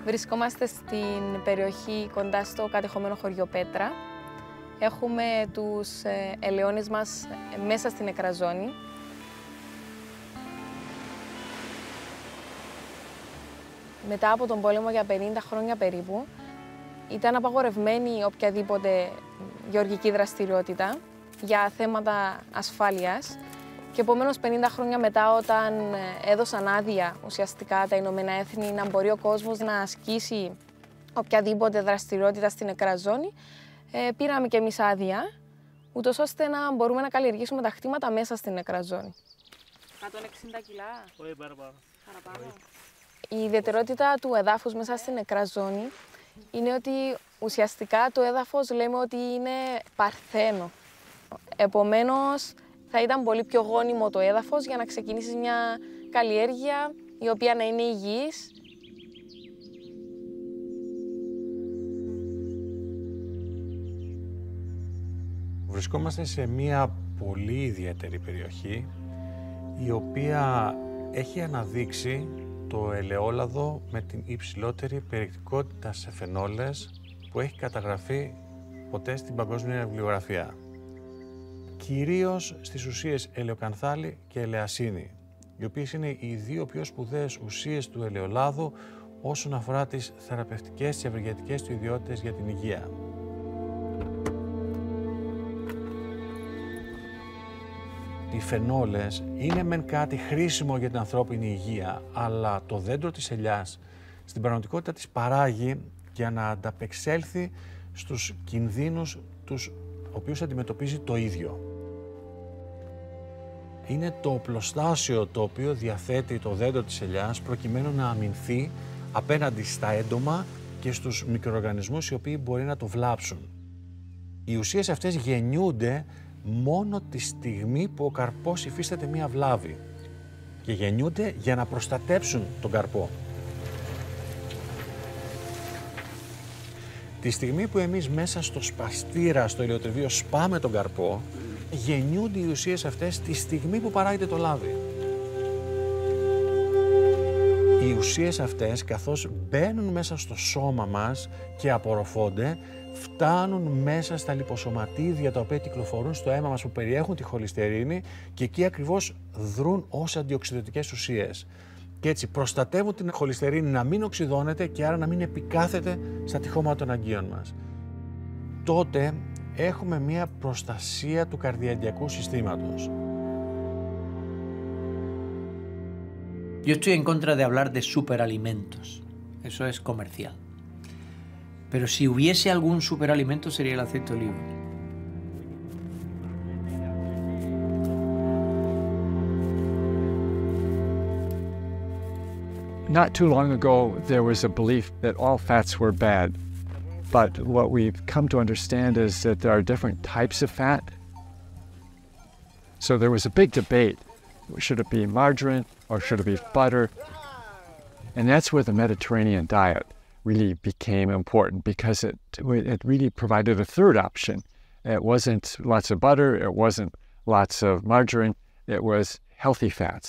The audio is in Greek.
Βρισκόμαστε στην περιοχή κοντά στο κατεχόμενο χωριό Πέτρα. Έχουμε τους ελαιώνες μας μέσα στην νεκραζόνη. Μετά από τον πόλεμο για 50 χρόνια περίπου, ήταν απαγορευμένη οποιαδήποτε γεωργική δραστηριότητα για θέματα ασφάλειας και επομένως 50 χρόνια μετά, όταν έδωσαν άδεια ουσιαστικά τα Ηνωμένα Έθνη να μπορεί ο κόσμος να ασκήσει οποιαδήποτε δραστηριότητα στην νεκραζόνη, πήραμε και εμείς άδεια, ούτως ώστε να μπορούμε να καλλιεργήσουμε τα χτήματα μέσα στην νεκραζόνη. 160 κιλά. Όχι παραπάνω. Η ιδιαιτερότητα του εδάφους μέσα στην νεκραζόνη είναι ότι ουσιαστικά το έδαφος λέμε ότι είναι παρθένο. Επομένως, θα ήταν πολύ πιο γόνιμο το έδαφος για να ξεκινήσεις μια καλλιέργεια η οποία να είναι υγιής. Βρισκόμαστε σε μια πολύ ιδιαίτερη περιοχή, η οποία έχει αναδείξει το ελαιόλαδο με την υψηλότερη περιεκτικότητα σε φαινόλες που έχει καταγραφεί ποτέ στην παγκόσμια βιβλιογραφία. Κυρίως στις ουσίες ελαιοκανθάλη και ελαιασίνη, οι οποίες είναι οι δύο πιο σπουδαίες ουσίες του ελαιολάδου όσον αφορά τις θεραπευτικές και ευεργετικές του ιδιότητες για την υγεία. Οι φαινόλες είναι μεν κάτι χρήσιμο για την ανθρώπινη υγεία, αλλά το δέντρο της ελιάς στην πραγματικότητα της παράγει για να ανταπεξέλθει στους κινδύνους τους οποίους αντιμετωπίζει το ίδιο. Είναι το οπλοστάσιο το οποίο διαθέτει το δέντρο της ελιάς προκειμένου να αμυνθεί απέναντι στα έντομα και στους μικροοργανισμούς οι οποίοι μπορεί να το βλάψουν. Οι ουσίες αυτές γεννιούνται μόνο τη στιγμή που ο καρπός υφίσταται μία βλάβη και γεννιούνται για να προστατέψουν τον καρπό. Τη στιγμή που εμείς μέσα στο σπαστήρα, στο ηλιοτριβείο σπάμε τον καρπό, γεννιούνται οι ουσίες αυτές τη στιγμή που παράγεται το λάδι. Οι ουσίες αυτές, καθώς μπαίνουν μέσα στο σώμα μας και απορροφώνται, φτάνουν μέσα στα λιποσωματίδια τα οποία κυκλοφορούν στο αίμα μας που περιέχουν τη χολυστερίνη και εκεί ακριβώς δρούν ως αντιοξυδωτικές ουσίες. Και έτσι προστατεύουν την χολυστερίνη να μην οξυδώνεται και άρα να μην επικάθεται στα τυχώματα των αγγείων μας. Τότε έχουμε μία προστασία του καρδιαγγειακού συστήματος. Yo estoy en contra de hablar de superalimentos. Eso es comercial. Pero si hubiese algún superalimento sería el aceite de oliva. Not too long ago, there was a belief that all fats were bad. But what we've come to understand is that there are different types of fat. So there was a big debate. Should it be margarine or should it be butter? And that's where the Mediterranean diet really became important, because it really provided a third option. It wasn't lots of butter, it wasn't lots of margarine, it was healthy fats.